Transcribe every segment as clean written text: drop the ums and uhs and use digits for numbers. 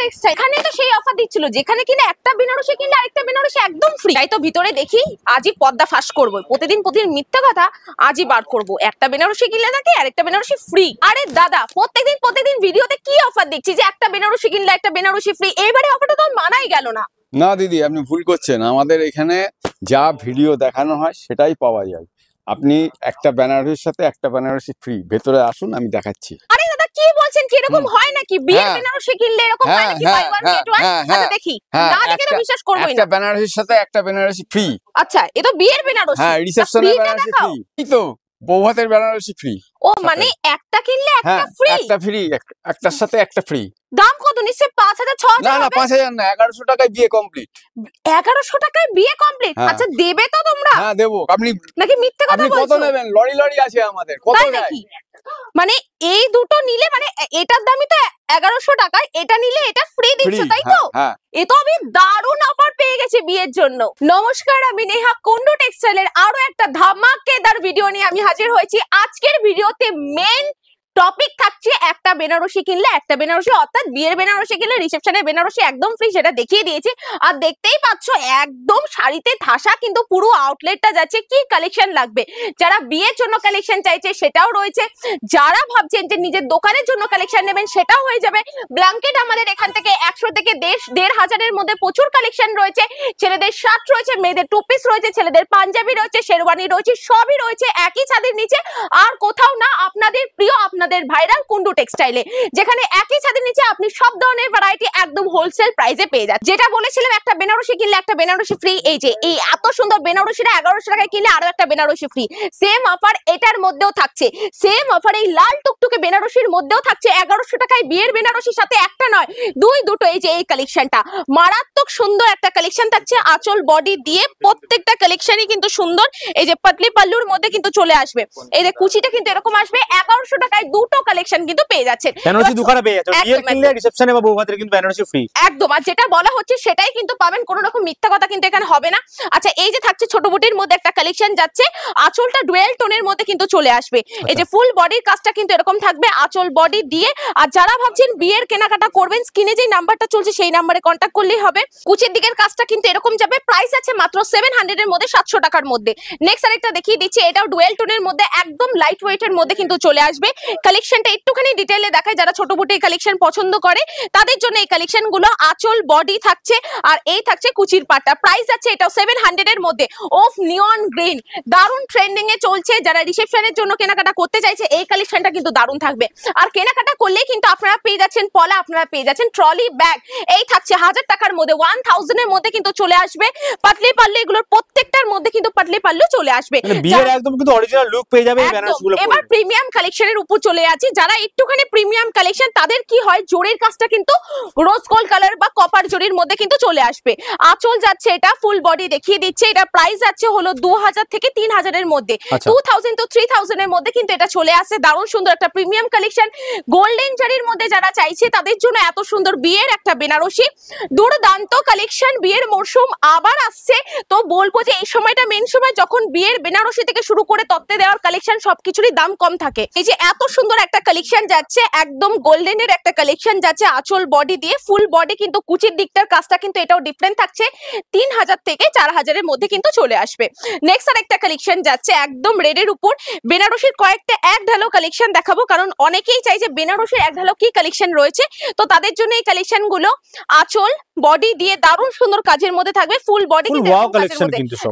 Textile এখানে তো সেই অফার দিচ্ছিল যেখানে কিনা একটা বেনারসি কিনলে আরেকটা বেনারসি একদম ফ্রি। তাই তো ভিতরে দেখি আজই পর্দা ফাঁস করবো, প্রতিদিন মিথ্যা কথা আজই বার করবো। একটা বেনারসি কিনলে নাকি আরেকটা বেনারসি ফ্রি। আরে দাদা প্রত্যেকদিন ভিডিওতে কি অফার দেখছি যে একটা বেনারসি কিনলে একটা বেনারসি ফ্রি, এইবারে অফারটা তো মানাই গেল না। না দিদি, আপনি ভুল করছেন। আমাদের এখানে যা ভিডিও দেখানো হয় সেটাই পাওয়া যায়। আপনি একটা বেনারসির সাথে একটা বেনারসি ফ্রি, ভেতরে আসুন আমি দেখাচ্ছি। আরে দাদা কি বলছেন, কি এরকম হয় নাকি? বিয়ের বেনারসি কিনলে এরকম হয় নাকি? Buy one get one? আচ্ছা দেখি, না দেখে তো বিশ্বাস করবই না। একটা বেনারসির সাথে একটা বেনারসি ফ্রি। আচ্ছা এ তো বিয়ের বেনারসি। হ্যাঁ, রিসেপশনের বেনারসি ফ্রি। এই তো বৌভাতের বেনারসি ফ্রি। ও মানে একটা কিনলে একটা ফ্রি? একটা ফ্রি, একটার সাথে একটা ফ্রি। দাম কত নিশ্চয়? 5,000 6,000? না না, 5,000 না, 1100 টাকায় বিয়ে কমপ্লিট। 1100 টাকায় বিয়ে কমপ্লিট? আচ্ছা দেবে তো তোমরা? হ্যাঁ দেবো। আপনি নাকি মিথ্যে কথা বলছো? আপনি কত নেবেন? লরি আছে আমাদের, কত নেয়? মানে এই দুটো নিলে মানে এটার দামই তো 1100 টাকা, এটা নিলে এটা ফ্রি দিচ্ছ তাই তো? এ তো আমি দারুণ অফার পেয়ে গেছি বিয়ের জন্য। নমস্কার, আমি নেহা, কুন্ডু টেক্সটাইলের আরো একটা ধামাকেদার ভিডিও নিয়ে আমি হাজির হয়েছি। আজকের ভিডিওতে মেন টপিক থাকছে একটা বেনারসি কিনলে একটা বেনারসি, অর্থাৎ বিয়ের বেনারসি কিনলে রিসেপশনের বেনারসি একদম ফ্রি, সেটা দেখিয়ে দিয়েছি। আর দেখতেই পাচ্ছ একদম শাড়িতে ঠাসা কিন্তু পুরো আউটলেটটা যাচ্ছে। কি কালেকশন লাগবে, যারা বিয়ের জন্য কালেকশন চাইছে সেটাও রয়েছে, যারা ভাবছেন যে নিজের দোকানের জন্য কালেকশন নেবেন সেটাও হয়ে যাবে। ব্ল্যাঙ্কেট আমাদের এখান থেকে 100 থেকে 1,500-এর মধ্যে প্রচুর কালেকশন রয়েছে। ছেলেদের শার্ট রয়েছে, মেয়েদের টু পিস রয়েছে, ছেলেদের পাঞ্জাবি রয়েছে, শেরওয়ানি রয়েছে, সবই রয়েছে একই ছাদের নিচে। আর কোথাও না, আপনাদের প্রিয় আপনাদের ভাইরাল কুন্ডু টেক্সটাইলে, যেখানে একই ছাদের নিচে আপনি সব ধরনের ভ্যারাইটি একদম হোলসেল প্রাইসে পেয়ে যাচ্ছেন। যেটা বলেছিলাম একটা বেনারসি কিনলে একটা বেনারসি ফ্রি, এই যে এই এত সুন্দর বেনারসিটা 1100 টাকায় কিনলে আরো একটা বেনারসি ফ্রি। সেম অফার এটার মধ্যেও থাকছে, সেম অফার এই লাল টুকটুকে বেনারসির মধ্যেও থাকছে। 1100 টাকায় বিয়ের বেনারসির সাথে একটা নয় দুটো, এই যে এই কালেকশনটা মারাত্মক সুন্দর একটা কালেকশন থাকছে। আঁচল বডি দিয়ে প্রত্যেকটা কালেকশনই কিন্তু সুন্দর। এই যে পাতলি পাল্লুর মধ্যে কিন্তু চলে আসবে, এই যে কুচিটা কিন্তু এরকম আসবে। 1100 টাকায় দুটো কালেকশন কিন্তু পেয়ে যাচ্ছেন। বেনারসি দুখানা পেয়ে যাচ্ছেন, বিয়ের কিনলে রিসেপশনে বা বৌভাতের কিন্তু বেনারসি ফ্রি একদম। আর যেটা বলা হচ্ছে সেটাই কিন্তু পাবেন, কোনো রকম মিথ্যা কথা কিন্তু এখানে হবে না। আচ্ছা এই যে থাকছে ছোট বুটির মধ্যে একটা কালেকশন যাচ্ছে, আঁচলটা ডুয়েল টোনের মধ্যে কিন্তু চলে আসবে। এই যে ফুল বডির কাজটা কিন্তু এরকম থাকবে আঁচল বডি দিয়ে। আর যারা ভাবছেন বিয়ের কেনাকাটা করবেন, স্ক্রিনে যে নাম্বারটা চলছে সেই নাম্বারে কন্ট্যাক্ট করলেই হবে। কুচির দিকের কাজটা কিন্তু এরকম যাবে, প্রাইস আছে মাত্র 700 এর মধ্যে, 700 টাকার মধ্যে। নেক্সট আরেকটা দেখিয়ে দিচ্ছি, এটাও ডুয়েল টোনের মধ্যে একদম লাইট ওয়েটের মধ্যে কিন্তু চলে আসবে। কালেকশনটা একটুখানি ডিটেইলে দেখায়, যারা ছোট বুটি কালেকশন পছন্দ করে তাদের জন্য এই কালেকশন গুলো। আঁচল বডি থাকছে আর এই থাকছে কুচির পাটটা, প্রাইস আছে এটাও 700 এর মধ্যে। অফ নিয়ন গ্রিন দারুন ট্রেন্ডিং এ চলছে, যারা রিসেপশনের জন্য কেনাকাটা করতে চাইছে এই কালেকশনটা কিন্তু দারুন থাকবে। আর কেনাকাটা করলেই কিন্তু আপনারা পেয়ে যাচ্ছেন পলা, আপনারা পেয়ে যাচ্ছেন ট্রলি ব্যাগ। এই থাকছে 1000 টাকার মধ্যে, 1000 এর মধ্যে কিন্তু চলে আসবে। পাতলি পাল্লু, এগুলোর প্রত্যেকটার মধ্যে কিন্তু পাতলি পাল্লু চলে আসবে। বিয়ের একদম কিন্তু অরিজিনাল লুক পেয়ে যাবে এই বেনারসিগুলো। এবার প্রিমিয়াম কালেকশনের উপর চলে আছে, যারা একটুখানি প্রিমিয়াম কালেকশন, তাদের কি হয় জরির কাজটা কিন্তু রোজ গোল্ড কালার বা কপার জরির মধ্যে কিন্তু চলে আসবে। আঁচল যাচ্ছে এটা ফুল বডি দেখিয়ে দিচ্ছে, এটা প্রাইস আছে হলো 2000 থেকে 3000 এর মধ্যে, 2000 to 3000 এর মধ্যে কিন্তু এটা চলে আসে। দারুণ সুন্দর একটা প্রিমিয়াম কালেকশন। গোল্ডেন জরির মধ্যে যারা চাইছে তাদের জন্য এত সুন্দর বিয়ের একটা বেনারসি, দুর্দান্ত কালেকশন। বিয়ের মরশুম আবার আসছে, তো বলবো যে এই সময়টা মেন সময় যখন বিয়ের বেনারসি থেকে শুরু করে তত্ত্বে দেওয়ার কালেকশন সবকিছুরই দাম কম থাকে। এই যে এত সুন্দর একটা কালেকশন যাচ্ছে, একদম গোল্ডেনের একটা কালেকশন যাচ্ছে আঁচল বডি দিয়ে, ফুল বডি কিন্তু কুচির দিকটার কাজটা কিন্তু এটাও ডিফারেন্ট থাকছে। 3000 থেকে 4000 এর মধ্যে কিন্তু চলে আসবে। নেক্সট আর একটা কালেকশন যাচ্ছে একদম রেডের উপর, বেনারসির কয়েকটা এক ঢালো কালেকশন দেখাবো, কারণ অনেকেই চাই যে বেনারসির এক ঢালো কি কালেকশন রয়েছে, তো তাদের জন্য এই কালেকশন গুলো। আঁচল বডি দিয়ে দারুণ সুন্দর কাজের মধ্যে থাকবে, ফুল বডি কিন্তু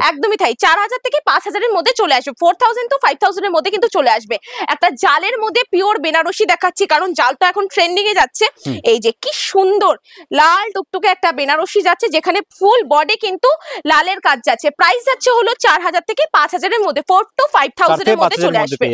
একদমই তাই। 4000 থেকে 5000 এর মধ্যে চলে আসবে, 4000 to 5000 এর মধ্যে কিন্তু চলে আসবে। একটা জালের মধ্যে পিওর বেনারসি দেখাচ্ছি, কারণ জালটা এখন ট্রেন্ডিং এ যাচ্ছে। এই যে কি সুন্দর লাল টুকটুকে একটা বেনারসি যাচ্ছে, যেখানে ফুল বডি কিন্তু লালের কাজ যাচ্ছে। প্রাইস যাচ্ছে হলো 4000 থেকে 5000 এর মধ্যে, 4 to 5000 এর মধ্যে চলে আসবে।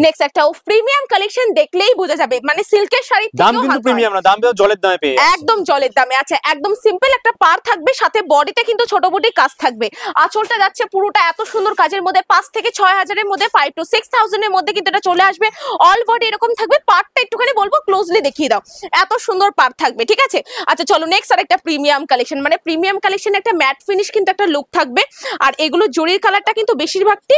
নেক্সট একটা প্রিমিয়াম কালেকশন দেখলেই বোঝা যাবে, মানে সিল্কের শাড়ি দাম কিন্তু প্রিমিয়াম না, দাম জলের দামে পেয়ে একদম জলের দামে। আচ্ছা একদম সিম্পল একটা পার থাকবে, সাথে বডিতে কিন্তু ছোট বুটি কাজ থাকবে। আঁচলটা যাচ্ছে পুরোটা এত সুন্দর কাজের মধ্যে, 5 থেকে 6,000 এর মধ্যে, 5 to 6,000 এর মধ্যে কিন্তু এটা চলে আসবে। অল বডি এরকম থাকবে। পারটা একটুখানি বলবো ক্লোজলি দেখিয়ে দাও, এত সুন্দর পার থাকবে, ঠিক আছে। আচ্ছা চলো নেক্সট আর একটা প্রিমিয়াম কালেকশন, মানে প্রিমিয়াম কালেকশন একটা ম্যাট ফিনিশ কিন্তু একটা লুক থাকবে। আর এগুলো জরির কালারটা কিন্তু বেশিরভাগটি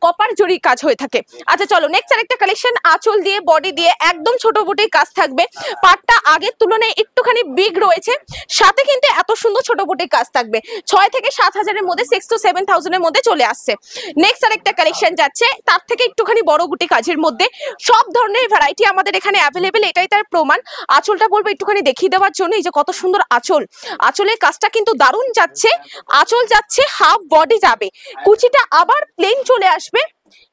কপার জরির কাজ হয়ে থাকে। আচ্ছা চলো নেক্সট আর একটা কালেকশন, আঁচল দিয়ে বডি দিয়ে একদম ছোট বুটির কাজ থাকবে। পাটটা আগের তুলনায় একটুখানি বিগ রয়েছে, সাথে কিন্তু এত সুন্দর ছোট বুটির কাজ থাকবে। 6 থেকে 7,000 এর মধ্যে, 6 to 7,000 এর মধ্যে চলে আসছে। নেক্সট আর একটা কালেকশন যাচ্ছে তার থেকে একটুখানি বড় বুটি কাজের মধ্যে। সব ধরনের ভ্যারাইটি আমাদের এখানে অ্যাভেলেবেল, এটাই তার প্রমাণ। আঁচলটা বলবো একটুখানি দেখিয়ে দেওয়ার জন্য, এই যে কত সুন্দর আঁচল, আঁচলের কাজটা কিন্তু দারুণ যাচ্ছে। আঁচল যাচ্ছে, হাফ বডি যাবে, কুচিটা আবার প্লেন চলে আসবে।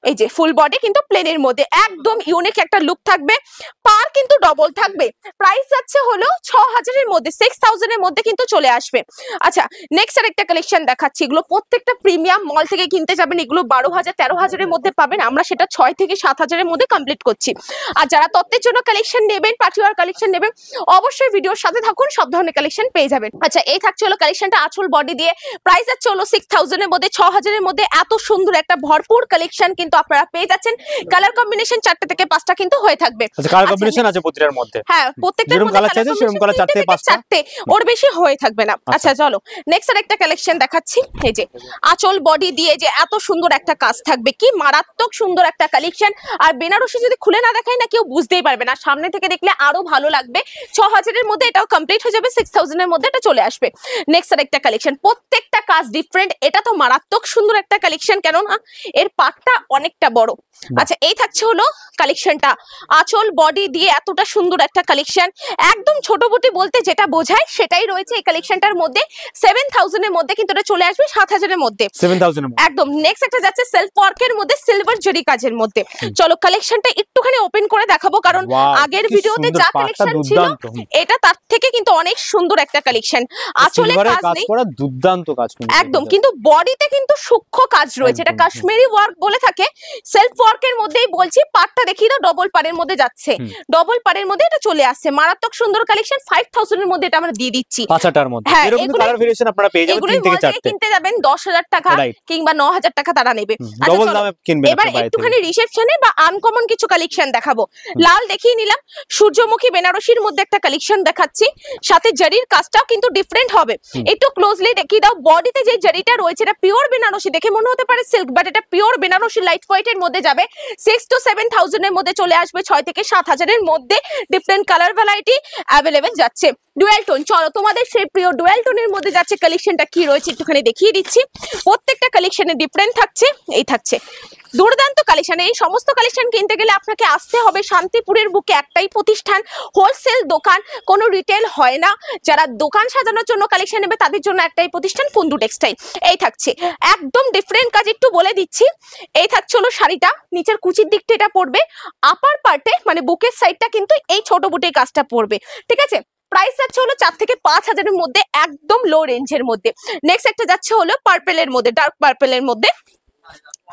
এই যে ফুল বডি কিন্তু প্লেনের মধ্যে একদম ইউনিক একটা লুক থাকবে। পার কিন্তু ডবল থাকবে। প্রাইস যাচ্ছে হলো 6,000 এর মধ্যে, 6,000 এর মধ্যে কিন্তু চলে আসবে। আচ্ছা নেক্সট আর একটা কালেকশন দেখাচ্ছি, এগুলো প্রত্যেকটা প্রিমিয়াম মল থেকে কিনতে যাবেন, এগুলো 12,000 13,000 এর মধ্যে পাবেন, আমরা সেটা 6 থেকে 7,000 এর মধ্যে কমপ্লিট করছি। আর যারা তত্ত্বের জন্য কালেকশন নেবেন, পার্টিওয়ার কালেকশন নেবেন, অবশ্যই ভিডিওর সাথে থাকুন, সব ধরনের কালেকশন পেয়ে যাবেন। আচ্ছা এই থাকছে হলো কালেকশনটা আঁচল বডি দিয়ে, প্রাইস যাচ্ছে হলো 6,000 এর মধ্যে, 6,000 এর মধ্যে এত সুন্দর একটা ভরপুর কালেকশন কিন্তু আপনারা পেয়ে যাচ্ছেন। কালার কম্বিনেশন 4টে থেকে 5টা কিন্তু হয়ে থাকবে। আচ্ছা কালার কম্বিনেশন আছে প্রতিটার মধ্যে? হ্যাঁ প্রত্যেকটার মধ্যে কালার চাইছে সেরকম কালার 4 থেকে 5টা, ওর বেশি হয়ে থাকবে না। আচ্ছা চলো নেক্সট আর একটা কালেকশন দেখাচ্ছি, এই যে আঁচল বডি দিয়ে যে এত সুন্দর একটা কাজ থাকবে, কি মারাত্মক সুন্দর একটা কালেকশন। আর বেনারসি যদি খুলে না দেখাই না কেউ বুঝতেই পারবে না, সামনে থেকে দেখলে আরো ভালো লাগবে। 6,000 এর মধ্যে এটাও কমপ্লিট হয়ে যাবে, 6,000 এর মধ্যে এটা চলে আসবে। নেক্সট আর একটা কালেকশন, প্রত্যেকটা কাজ ডিফারেন্ট, এটা তো মারাত্মক সুন্দর একটা কালেকশন, কেন না এর পাটটা অনেকটা বড়। আচ্ছা এই থাকছে হলো কালেকশনটা, আঁচল বডি দিয়ে এতটা সুন্দর একটা কালেকশন, একদম ছোট বুটি বলতে যেটা বোঝায় সেটাই রয়েছে এই কালেকশনটার মধ্যে। 7,000 এর মধ্যে কিন্তু এটা চলে আসবে, 7,000 এর মধ্যে, 7,000 এর মধ্যে একদম। নেক্সট একটা যাচ্ছে সেলফ ওয়ার্কের মধ্যে, সিলভার জরি কাজের মধ্যে। চলো কালেকশনটা একটুখানি ওপেন করে দেখাবো, কারণ আগের ভিডিওতে যা কালেকশন ছিল এটা তার থেকে কিন্তু অনেক সুন্দর একটা কালেকশন। আঁচলে কাজ নেই, দুর্দান্ত কাজ একদম, কিন্তু বডিতে কিন্তু সূক্ষ্ম কাজ রয়েছে, এটা কাশ্মীরি ওয়ার্ক বলে থাকে। সেলফ ওয়ার্কের মধ্যেই বলছি, পাটটা দেখিয়ে দাও, ডবল পাড়ের মধ্যে যাচ্ছে, ডবল পাড়ের মধ্যে এটা চলে আসছে। মারাত্মক সুন্দর কালেকশন, 5,000 এর মধ্যে এটা আমরা দিয়ে দিচ্ছি। পাঁচটার মধ্যে এরকম কালার ভেরিয়েশন আপনারা পেয়ে যাবেন 3 থেকে 4টে। কিনতে যাবেন 10,000 টাকা কিংবা 9,000 টাকা তারা নেবে। ডবল দামে কিনবেন। এবার একটুখানি রিসেপশনে বা আনকমন কিছু কালেকশন দেখাবো। লাল দেখিয়ে নিলাম, সূর্যমুখী বেনারসির মধ্যে একটা কালেকশন দেখাচ্ছি, সাথে জারির কাজটাও কিন্তু ডিফারেন্ট হবে। একটু ক্লোজলি দেখিয়ে দাও, বডিতে যে জারিটা রয়েছে এটা পিওর বেনারসি, দেখে মনে হতে পারে সিল্ক, বাট এটা পিওর বেনারসি লাইট ওয়েট এর মধ্যে যাবে। 6 to 7,000 এর মধ্যে চলে আসবে, 6 থেকে 7,000 এর মধ্যে ডিফারেন্ট কালার ভ্যারাইটি অ্যাভেলেবেল যাচ্ছে। ডুয়াল টোন, চলো তোমাদের সেই প্রিয় ডুয়াল টোনের মধ্যে যাচ্ছে কালেকশনটা কি রয়েছে একটুখানি দেখিয়ে দিচ্ছি। প্রত্যেকটা কালেকশনে ডিফারেন্ট থাকছে, এই থাকছে দুর্দান্ত কালেকশন। এই সমস্ত কালেকশন কিনতে গেলে আপনাকে আসতে হবে শান্তিপুরের বুকে একটাই প্রতিষ্ঠান, হোলসেল দোকান, কোনো রিটেল হয় না। যারা দোকান সাজানোর জন্য কালেকশন নেবে তাদের জন্য একটাই প্রতিষ্ঠান, কুন্ডু টেক্সটাইল। এই থাকছে একদম ডিফারেন্ট কাজ, একটু বলে দিচ্ছি। এই থাকছে হলো শাড়িটা, নিচের কুচির দিকটা এটা পড়বে, আপার পার্টে মানে বুকের সাইডটা কিন্তু এই ছোট বুটির কাজটা পড়বে, ঠিক আছে। প্রাইস যাচ্ছে হলো 4 থেকে 5,000 এর মধ্যে, একদম লো রেঞ্জের মধ্যে। নেক্সট একটা যাচ্ছে হলো পার্পেলের মধ্যে, ডার্ক পার্পেলের মধ্যে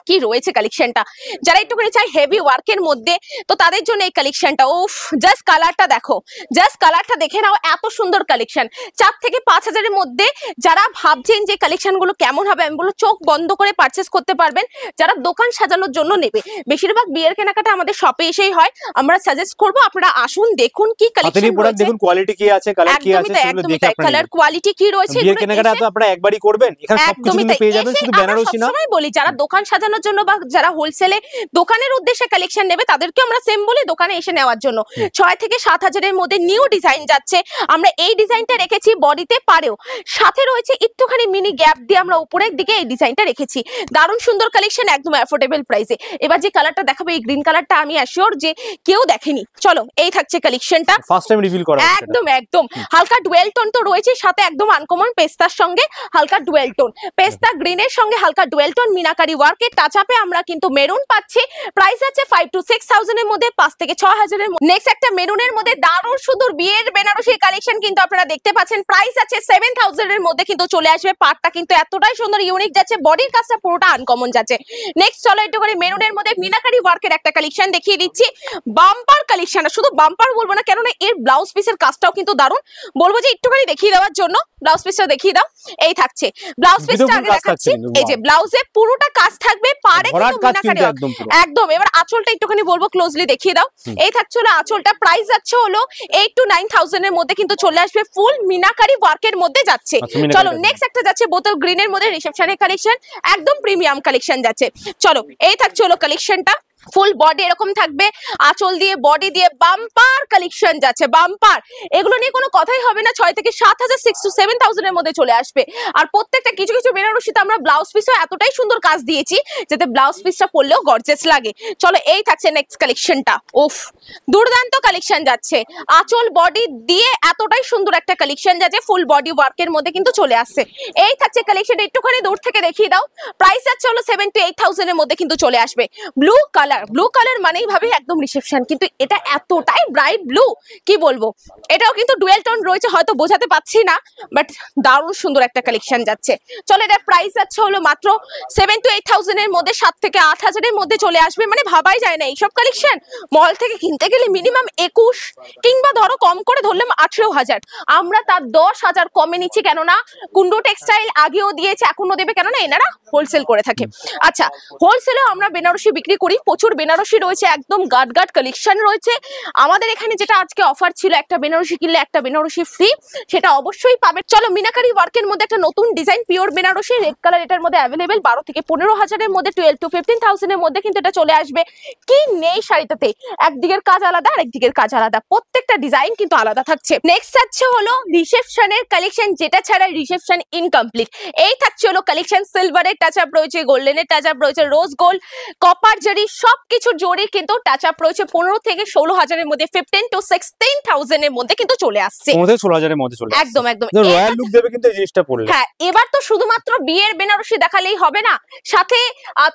কি রয়েছে কালেকশনটা। যারা একটুখানি চাই হেভি ওয়ার্কের মধ্যে, তো তাদের জন্য এই কালেকশনটা, উফ জাস্ট কালারটা দেখো, জাস্ট কালারটা দেখে নাও, এত সুন্দর কালেকশন। 4 থেকে 5,000 এর মধ্যে যারা ভাবছেন যে কালেকশনগুলো কেমন হবে, আমি বলবো চোখ বন্ধ করে পারচেস করতে পারবেন। যারা দোকান সাজানোর জন্য নেবে, বেশিরভাগ বিয়ের কেনাকাটা আমাদের শপে এসেই হয়, আমরা সাজেস্ট করব আপনারা আসুন, দেখুন কি কালেকশন রয়েছে, দেখুন কোয়ালিটি কি আছে, কালার কি আছে, সেগুলো দেখে আপনারা কালার কোয়ালিটি কি রয়েছে। বিয়ের কেনাকাটা তো আপনারা একবারই করবেন, এখানে সবকিছু কিন্তু পেয়ে যাবেন, শুধু বেনারসি না। আমি বলি যারা দোকান সাজানোর জন্য বা যারা হোলসেলে দোকানের উদ্দেশ্যে কালেকশন নেবে তাদেরকে আমরা সেম বলি দোকানে এসে নেওয়ার জন্য। 6 থেকে 7,000 এর মধ্যে নিউ ডিজাইন যাচ্ছে, আমরা এই ডিজাইনটা রেখেছি বডিতে পারেও, সাথে রয়েছে একটুখানি মিনি গ্যাপ দিয়ে আমরা উপরের দিকে এই ডিজাইনটা রেখেছি। দারুণ সুন্দর কালেকশন, একদম অ্যাফোর্ডেবল প্রাইসে। এবার যে কালারটা দেখাবো, এই গ্রিন কালারটা আমি অ্যাসিওর যে কেউ দেখেনি। চলো এই থাকছে কালেকশনটা, ফার্স্ট টাইম রিভিল করা হচ্ছে, একদম একদম হালকা ডুয়েল টোন তো রয়েছে, সাথে একদম আনকমন পেস্তার সঙ্গে হালকা ডুয়েল টোন, পেস্তা গ্রিনের সঙ্গে হালকা ডুয়েল টোন মিনাকারি মিনাকারি ওয়ার্কের টাচ আপে আমরা কিন্তু মেরুন পাচ্ছি। প্রাইস আছে 5 to 6,000 এর মধ্যে, 5 থেকে 6,000 এর মধ্যে। নেক্সট একটা মেরুনের মধ্যে দারুণ সুন্দর বিয়ের বেনারসি কালেকশন কিন্তু আপনারা দেখতে পাচ্ছেন। প্রাইস আছে 7,000 এর মধ্যে কিন্তু চলে আসবে। পাটটা কিন্তু এতটাই সুন্দর ইউনিক যাচ্ছে, বডির কাজটা পুরোটা আনকমন যাচ্ছে। নেক্সট চলো একটু করে মেরুনের মধ্যে মিনাকারি ওয়ার্কের একটা কালেকশন দেখিয়ে দিচ্ছি। বাম্পার কালেকশন, শুধু বাম্পার বলবো না, কেননা এর ব্লাউজ পিসের কাজটাও কিন্তু দারুণ। বলবো যে একটুখানি দেখিয়ে দেওয়ার জন্য ব্লাউজ পিসটা দেখিয়ে দাও। এই থাকছে ব্লাউজ পিসটা, আগে দেখাচ্ছি। এই যে ব্লাউজে পুরোটা কাজ থাকবে, পারে কিন্তু মিনাকারি একদম। এবার আঁচলটা একটুখানি বলবো ক্লোজলি দেখিয়ে দাও। এই থাকছে হলো আঁচলটা। প্রাইস যাচ্ছে হলো 8 to 9,000 এর মধ্যে কিন্তু চলে আসবে, ফুল মিনাকারি ওয়ার্কের মধ্যে যাচ্ছে। চলো নেক্সট একটা যাচ্ছে বোতল গ্রিনের মধ্যে রিসেপশনের কালেকশন, একদম প্রিমিয়াম কালেকশন যাচ্ছে। চলো এই থাকছে হলো কালেকশনটা, ফুল বডি এরকম থাকবে, আঁচল দিয়ে বডি দিয়ে বাম্পার কালেকশন যাচ্ছে, বাম্পার। এগুলো নিয়ে কোনো কথাই হবে না, 6 থেকে 7,000, 6 to 7,000 এর মধ্যে চলে আসবে। আর প্রত্যেকটা কিছু কিছু বেনারসিতে আমরা ব্লাউজ পিসও এতটাই সুন্দর কাজ দিয়েছি যাতে ব্লাউজ পিসটা পরলেও গর্জিয়াস লাগে। চলো এই থাকছে নেক্সট কালেকশনটা, উফ দুর্দান্ত কালেকশন যাচ্ছে। আঁচল বডি দিয়ে এতটাই সুন্দর একটা কালেকশন যাচ্ছে, ফুল বডি ওয়ার্কের মধ্যে কিন্তু চলে আসছে। এই থাকছে কালেকশন, একটুখানি দূর থেকে দেখিয়ে দাও। প্রাইস যাচ্ছে হলো 7 to 8,000 এর মধ্যে কিন্তু চলে আসবে। ব্লু কালার মানেই ভাবে একদম রিসেপশন, কিন্তু এটা এতটাই ব্রাইট ব্লু, কি বলবো। এটাও কিন্তু ডুয়েল টোন রয়েছে, হয়তো বোঝাতে পাচ্ছি না, বাট দারুণ সুন্দর একটা কালেকশন যাচ্ছে। চলো এটা প্রাইস যাচ্ছে হলো মাত্র 7 to 8,000 এর মধ্যে, 7 থেকে 8,000 এর মধ্যে চলে আসবে। মানে ভাবাই যায় না এইসব কালেকশন মল থেকে কিনতে গেলে মিনিমাম 21 কিংবা ধরো কম করে ধরলাম 18,000, আমরা তার 10,000 কমে নিচ্ছি, কেননা কুন্ডু টেক্সটাইল আগেও দিয়েছে, এখনো দেবে, কেননা এনারা হোলসেল করে থাকে। আচ্ছা, হোলসেলেও আমরা বেনারসি বিক্রি করি, প্রচুর বেনারসি রয়েছে, একদম গাট কালেকশন রয়েছে আমাদের এখানে। যেটা আজকে অফার ছিল, একটা বেনারসি কিনলে একটা বেনারসি ফ্রি, সেটা অবশ্যই পাবে। চলো মিনাকারি ওয়ার্কের মধ্যে একটা নতুন design, pure Benarasi, red colour, এটার মধ্যে অ্যাভেলেবেল 12 থেকে 15,000 এর মধ্যে, 12 to 15,000 এর মধ্যে কিন্তু এটা চলে আসবে। কি নেই শাড়িটাতে, একদিকের কাজ আলাদা আর একদিকের কাজ আলাদা, প্রত্যেকটা ডিজাইন কিন্তু আলাদা থাকছে। নেক্সট আছে হলো রিসেপশনের কালেকশন, যেটা ছাড়া রিসেপশন ইনকমপ্লিট। এই থাকছে হলো কালেকশন, সিলভারের টাচ আপ রয়েছে, গোল্ডেনের টাচ আপ রয়েছে, রোজ গোল্ড, কপার জারি, সবকিছু জড়ি কিন্তু টাচ আপ রয়েছে। 15 থেকে 16,000 এর মধ্যে, 15 to 16,000 এর মধ্যে কিন্তু চলে আসছে, 16,000 এর মধ্যে চলে আসছে। একদম রয়্যাল লুক দেবে কিন্তু এই জিনিসটা পরলে। হ্যাঁ, এবার তো শুধুমাত্র বিয়ের বেনারসি দেখালেই হবে না, সাথে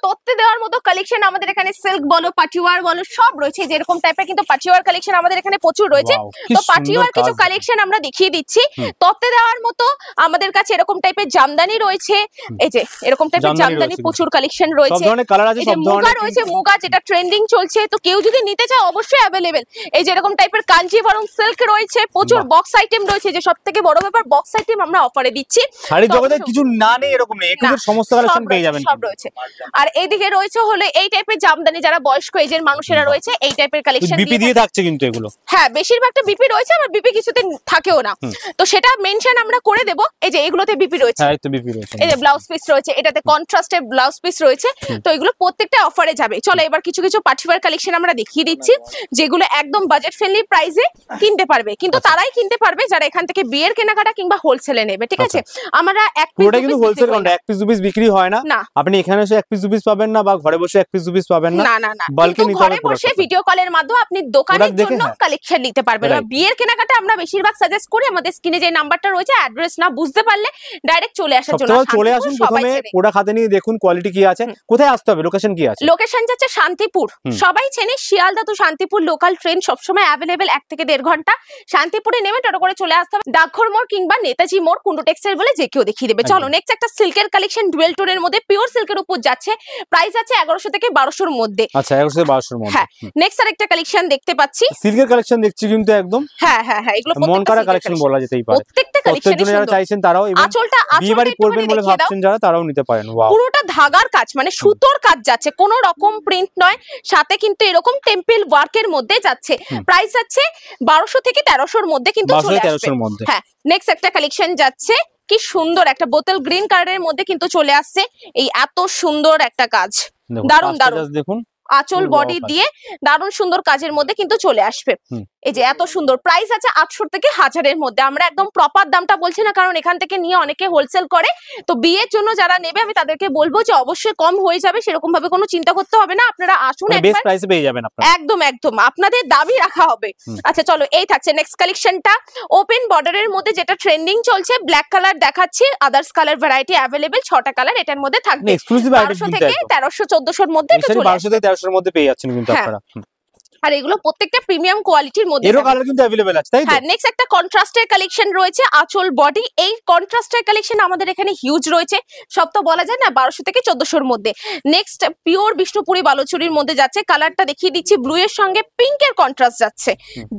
তত্ত্বে দেওয়ার মতো কালেকশন আমাদের এখানে সিল্ক বলো, পাটিওয়ার বলো, সব রয়েছে। যেরকম টাইপের কিন্তু পাটিওয়ার কালেকশন আমাদের এখানে প্রচুর রয়েছে। তো পাটিওয়ার কিছু কালেকশন আমরা দেখিয়ে দিচ্ছি। তত্ত্বে দেওয়ার মতো আমাদের কাছে এরকম টাইপের জামদানি রয়েছে, এই যে এরকম টাইপের জামদানি প্রচুর কালেকশন রয়েছে। সব ধরনের কালার আছে, সব মুগা রয়েছে, মুগা যেটা ট্রেন্ডিং চলছে, তো কেউ যদি নিতে চায় অবশ্যই অ্যাভেলেবেল। এই যে এরকম টাইপের কাঞ্জিভারম সিল্ক রয়েছে, প্রচুর বক্স আইটেম রয়েছে। যে সবথেকে বড় ব্যাপার, বক্স আইটেম আমরা অফারে দিচ্ছি। শাড়ির জগতে কিছু না নেই এরকম নেই, একটু সমস্ত কালেকশন পেয়ে যাবেন, সব রয়েছে। আর এইদিকে রয়েছে হলো এই টাইপের জামদানি, যারা বয়স্ক এজের মানুষেরা রয়েছে, এই টাইপের কালেকশন বিপি দিয়ে থাকছে কিন্তু এগুলো। হ্যাঁ, বেশিরভাগটা বিপি রয়েছে, আবার বিপি কিছুতে থাকেও না, তো সেটা মেনশন আমরা করে দেব। এই যে এগুলোতে বিপি রয়েছে, হ্যাঁ এই তো বিপি রয়েছে, এই যে ব্লাউজ পিস রয়েছে, এটাতে কন্ট্রাস্টের ব্লাউজ পিস রয়েছে। তো এগুলো প্রত্যেকটা অফারে যাবে। চলো এবার কিছু কিছু পাটিওয়ার কালেকশন আমরা দেখিয়ে দিচ্ছি, যেগুলো একদম বাজেট ফ্রেন্ডলি প্রাইসে কিনতে পারবে, কিন্তু তারাই কিনতে পারবে যারা এখান থেকে বিয়ের কেনাকাটা কিংবা হোলসেলে নেবে, ঠিক আছে। আমরা এক পিস পুরোটা কিন্তু হোলসেল কাউন্টার, এক পিস দু পিস বিক্রি হয় না। আপনি এখানে এসে এক পিস দু পিস পাবেন না, বা ঘরে বসে এক পিস দু পিস পাবেন না, না বালকে নিতে হবে। ঘরে বসে ভিডিও কলের মাধ্যমে আপনি দোকানের জন্য কালেকশন নিতে পারবেন। বিয়ের কেনাকাটা আমরা বেশিরভাগ সাজেস্ট করি, আমাদের স্ক্রিনে যে নাম্বারটা রয়েছে, অ্যাড্রেস না বুঝতে পারলে ডাইরেক্ট চলে আসার জন্য চলে আসুন। প্রথমে পুরো খাতে নিয়ে দেখুন কোয়ালিটি কি আছে, কোথায় আসতে হবে, লোকেশন কি আছে। লোকেশন যাচ্ছে শান্তিপুর, সবাই চেনে শিয়ালদা তো শান্তিপুর লোকাল ট্রেন সবসময় অ্যাভেলেবেল, 1 থেকে 1.5 ঘন্টা। শান্তিপুরে নেমে টোটো করে চলে আসতে হবে, ডাকঘর মোড় কিংবা নেতাজি মোড়, কুন্ডু টেক্সটাইল বলে যে কেউ দেখিয়ে দেবে। চলো নেক্সট একটা সিল্কের কালেকশন, ডুয়েল টোনের মধ্যে, পিওর সিল্কের উপর যাচ্ছে। প্রাইস আছে 1100 থেকে 1200 এর মধ্যে। আচ্ছা, 1100 থেকে 1200 এর মধ্যে। হ্যাঁ, নেক্সট আরেকটা কালেকশন দেখতে পাচ্ছি, সিল্কের কালেকশন দেখছি কিন্তু একদম। হ্যাঁ, এগুলো মন করা কালেকশন বলা যেতেই পারে। প্রত্যেকটা কালেকশন যারা চাইছেন তারাও, আঁচলটা বিয়েবাড়ি করবেন বলে ভাবছেন যারা, তারাও নিতে পারেন। ওয়াও, পুরোটা ধাগার কাজ, মানে সুতোর কাজ যাচ্ছে, কোনো রকম প্রিন্ট নয়, সাথে কিন্তু এরকম টেম্পল ওয়ার্কের মধ্যে যাচ্ছে। প্রাইস আছে 1200 থেকে 1300 এর মধ্যে কিন্তু চলে আসবে। হ্যাঁ, নেক্সট একটা কালেকশন যাচ্ছে, কি সুন্দর একটা বোতল গ্রিন কালারের মধ্যে কিন্তু চলে আসছে। এই এত সুন্দর একটা কাজ, দারুণ দেখুন, আঁচল বডি দিয়ে দারুণ সুন্দর কাজের মধ্যে কিন্তু চলে আসবে। এই যে এত সুন্দর প্রাইস আছে 800 থেকে 1000-এর মধ্যে। আমরা একদম প্রপার দামটা বলছি না, কারণ এখান থেকে নিয়ে অনেকে হোলসেল করে, তো বিয়ের জন্য যারা নেবে আমি তাদেরকে বলবো যে অবশ্যই কম হয়ে যাবে, সেরকম ভাবে কোনো চিন্তা করতে হবে না, আপনারা আসুন একবার, বেস্ট প্রাইসে পেয়ে যাবেন আপনারা। একদম একদম আপনাদের দামই রাখা হবে। আচ্ছা চলো, এই থাকছে নেক্সট কালেকশনটা, ওপেন বর্ডারের মধ্যে যেটা ট্রেন্ডিং চলছে, ব্ল্যাক কালার দেখাচ্ছি, আদার্স কালার ভ্যারাইটি अवेलेबल, 6টা কালার এটার মধ্যে থাকবে। এক্সক্লুসিভ আইটেম 1200 থেকে 1300-1400-এর মধ্যে এটা চলে 1200 থেকে 1300-এর মধ্যে পেয়ে যাচ্ছেন কিন্তু আপনারা। আর এগুলো প্রত্যেকটা প্রিমিয়াম কোয়ালিটির মধ্যে, এরও কালার কিন্তু अवेलेबल আছে, তাই তো? হ্যাঁ, নেক্সট একটা কন্ট্রাস্টের কালেকশন রয়েছে, আঁচল বডি। এই কন্ট্রাস্টের কালেকশন আমাদের এখানে হিউজ রয়েছে, সব তো বলা যায় না, 1200 থেকে 1400-এর মধ্যে। নেক্সট পিওর বিষ্ণুপুরি বালুচুরির মধ্যে যাচ্ছে, কালারটা দেখিয়ে দিচ্ছি, ব্লু এর সঙ্গে পিঙ্কের কন্ট্রাস্ট যাচ্ছে,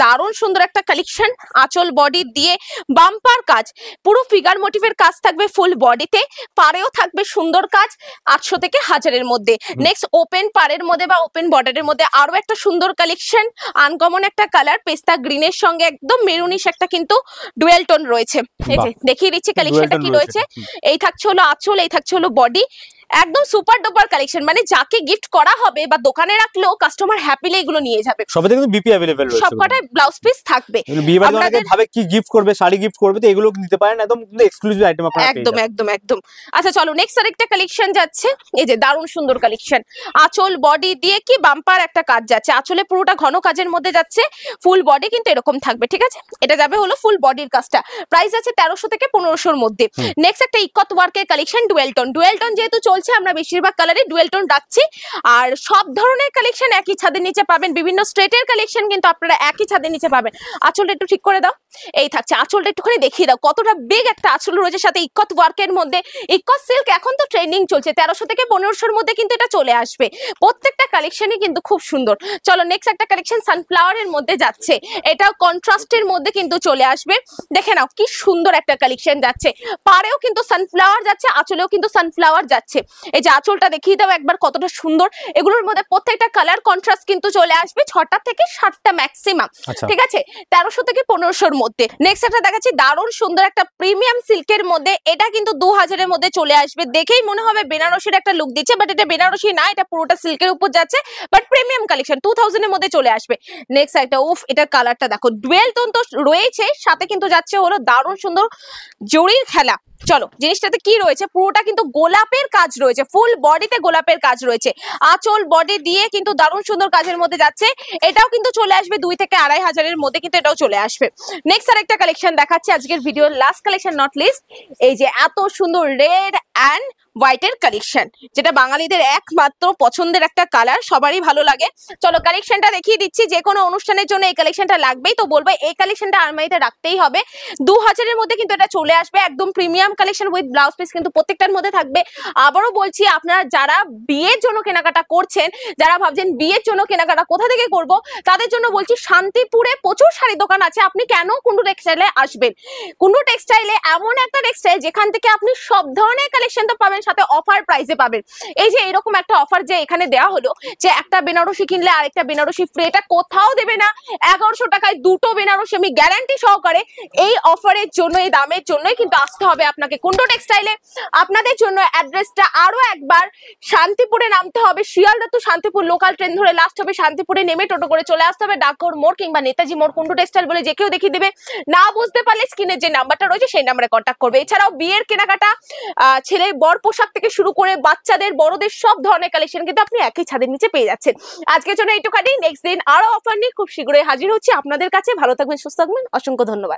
দারুণ সুন্দর একটা কালেকশন। আঁচল বডি দিয়ে বাম্পার কাজ, পুরো ফিগার মোটিভের কাজ থাকবে ফুল বডিতে, পাড়েও থাকবে সুন্দর কাজ, 800 থেকে 1000-এর মধ্যে। নেক্সট ওপেন পাড়ের মধ্যে বা ওপেন বর্ডারের মধ্যে আরো একটা সুন্দর কালেকশন, আনকমন একটা কালার, পেস্তা গ্রিনের সঙ্গে একদম মেরুনিশ একটা কিন্তু ডুয়েল টোন রয়েছে। এই যে দেখিয়ে দিচ্ছি কালেকশনটা কি রয়েছে। এই থাকছে হলো আঁচল, এই থাকছে হলো বডি, একদম সুপার ডুপার কালেকশন, মানে যাকে গিফট করা হবে বা দোকানে রাখলেও কাস্টমার হ্যাপিলি এগুলো নিয়ে যাবে। সবতে কিন্তু বিপি अवेलेबल রয়েছে, সবকটায় ব্লাউজ পিস থাকবে। বিয়ে বাড়িতে অনেকে ভাবে কি গিফট করবে, শাড়ি গিফট করবে, তো এগুলো নিতে পারেন, একদম এক্সক্লুসিভ আইটেম আপনারা পেয়ে যাবেন। একদম একদম একদম। আচ্ছা চলো, নেক্সট আরেকটা কালেকশন যাচ্ছে, এই যে দারুণ সুন্দর কালেকশন, আঁচল বডি দিয়ে কি বাম্পার একটা কাজ যাচ্ছে, আঁচলে পুরোটা ঘন কাজের মধ্যে যাচ্ছে, ফুল বডি কিন্তু এরকম থাকবে, ঠিক আছে? এটা যাবে হলো ফুল বডির কাজটা, প্রাইস আছে 1300 থেকে 1500-এর মধ্যে। নেক্সট একটা ইকত ওয়ার্কের collection, dual tone. Dual tone যেহেতু চলছে, আমরা বেশিরভাগ কালারে ডুয়েল টোন রাখছি, আর সব ধরনের কালেকশন একই ছাদের নিচে পাবেন, বিভিন্ন স্ট্রেটের কালেকশন কিন্তু আপনারা একই ছাদের নিচে পাবেন। আঁচলটা একটু ঠিক করে দাও, এই থাকছে আঁচলটা একটুখানি দেখিয়ে দাও, কতটা বিগ একটা আঁচল রয়েছে, সাথে ইকত ওয়ার্কের মধ্যে। ইকত সিল্ক এখন তো ট্রেন্ডিং চলছে, 1300 থেকে 1500-এর মধ্যে কিন্তু এটা চলে আসবে, প্রত্যেকটা কালেকশনই কিন্তু খুব সুন্দর। চলো নেক্সট একটা কালেকশন সানফ্লাওয়ারের মধ্যে যাচ্ছে, এটাও কন্ট্রাস্টের মধ্যে কিন্তু চলে আসবে, দেখে নাও কি সুন্দর একটা কালেকশন যাচ্ছে, পাড়েও কিন্তু সানফ্লাওয়ার যাচ্ছে, আঁচলেও কিন্তু সানফ্লাওয়ার যাচ্ছে। এই যে আঁচলটা দেখিয়ে দাও একবার, কতটা সুন্দর, এগুলোর মধ্যে প্রত্যেকটা কালার কন্ট্রাস্ট কিন্তু চলে আসবে, 6টা থেকে 7টা ম্যাক্সিমাম, ঠিক আছে? 1300 থেকে 1500-এর মধ্যে। নেক্সট একটা দেখাচ্ছি, দারুণ সুন্দর একটা প্রিমিয়াম সিল্কের মধ্যে, এটা কিন্তু 2000-এর মধ্যে চলে আসবে, দেখেই মনে হবে বেনারসির একটা লুক দিচ্ছে, বাট এটা বেনারসি না, এটা পুরোটা সিল্কের উপর যাচ্ছে, বাট প্রিমিয়াম কালেকশন 2000-এর মধ্যে চলে আসবে। নেক্সট একটা, উফ, এটার কালারটা দেখো, ডুয়েল টোন তো রয়েছে, সাথে কিন্তু যাচ্ছে হলো দারুণ সুন্দর জরির খেলা। চলো, জিনিসটাতে কি রয়েছে, পুরোটা কিন্তু গোলাপের কাজ রয়েছে, ফুল বডিতে গোলাপের কাজ রয়েছে, আঁচল বডি দিয়ে কিন্তু দারুণ সুন্দর কাজের মধ্যে যাচ্ছে, এটাও কিন্তু চলে আসবে 2 থেকে 2500-এর মধ্যে, কিন্তু এটাও চলে আসবে। নেক্সট আরেকটা কালেকশন দেখাচ্ছি, আজকের ভিডিওর লাস্ট কালেকশন নট লিস্ট, এই যে এত সুন্দর রেড অ্যান্ড হোয়াইটের কালেকশন, যেটা বাঙালিদের একমাত্র পছন্দের একটা কালার, সবারই ভালো লাগে। চলো কালেকশনটা দেখিয়ে দিচ্ছি, যে কোনো অনুষ্ঠানের জন্য এই কালেকশনটা লাগবেই, তো বলবো এই কালেকশনটা আলমারিতে রাখতেই হবে। 2000-এর মধ্যে কিন্তু এটা চলে আসবে, একদম premium collection with blouse piece কিন্তু প্রত্যেকটার মধ্যে থাকবে। আবারও বলছি, আপনারা যারা বিয়ের জন্য কেনাকাটা করছেন, যারা ভাবছেন বিয়ের জন্য কেনাকাটা কোথা থেকে করব, তাদের জন্য বলছি শান্তিপুরে প্রচুর শাড়ি দোকান আছে, আপনি কেন কুন্ডু টেক্সটাইলে আসবেন। কুন্ডু টেক্সটাইলে এমন একটা টেক্সটাইল যেখান থেকে আপনি সব ধরনের কালেকশন তো পাবেন, সাথে অফার প্রাইসে পাবেন। এই যে এরকম একটা অফার যে এখানে দেওয়া হলো, যে একটা বেনারসি কিনলে আরেকটা বেনারসি ফ্রি, এটা কোথাও দেবে না। 1100 টাকায় 2টো বেনারসি, আমি গ্যারান্টি সহকারে এই অফারের জন্য, এই দামের জন্যই কিন্তু আসতে হবে আপনাকে কুন্ডু টেক্সটাইলে। আপনাদের জন্য অ্যাড্রেসটা আরো একবার, শান্তিপুরে নামতে হবে, Sealdah to Shantipur local train ধরে লাস্ট হবে শান্তিপুরে, নেমে টোটো করে চলে আসতে হবে ডাকঘর মোড় কিংবা নেতাজি মোড়, কুন্ডু টেক্সটাইল বলে যে কেউ দেখিয়ে দেবে। না বুঝতে পারলে স্ক্রিনের যে নাম্বারটা রয়েছে সেই নাম্বারে কন্ট্যাক্ট করবে। এছাড়াও বিয়ের কেনাকাটা, ছেলে বর পোশাক থেকে শুরু করে বাচ্চাদের বড়দের সব ধরনের কালেকশন কিন্তু আপনি একই ছাদের নিচে পেয়ে যাচ্ছেন। আজকের জন্য এইটুখানি, নেক্সট দিন আরো অফার নিয়ে খুব শীঘ্রই হাজির হচ্ছি আপনাদের কাছে। ভালো থাকবেন, সুস্থ থাকবেন, অসংখ্য ধন্যবাদ।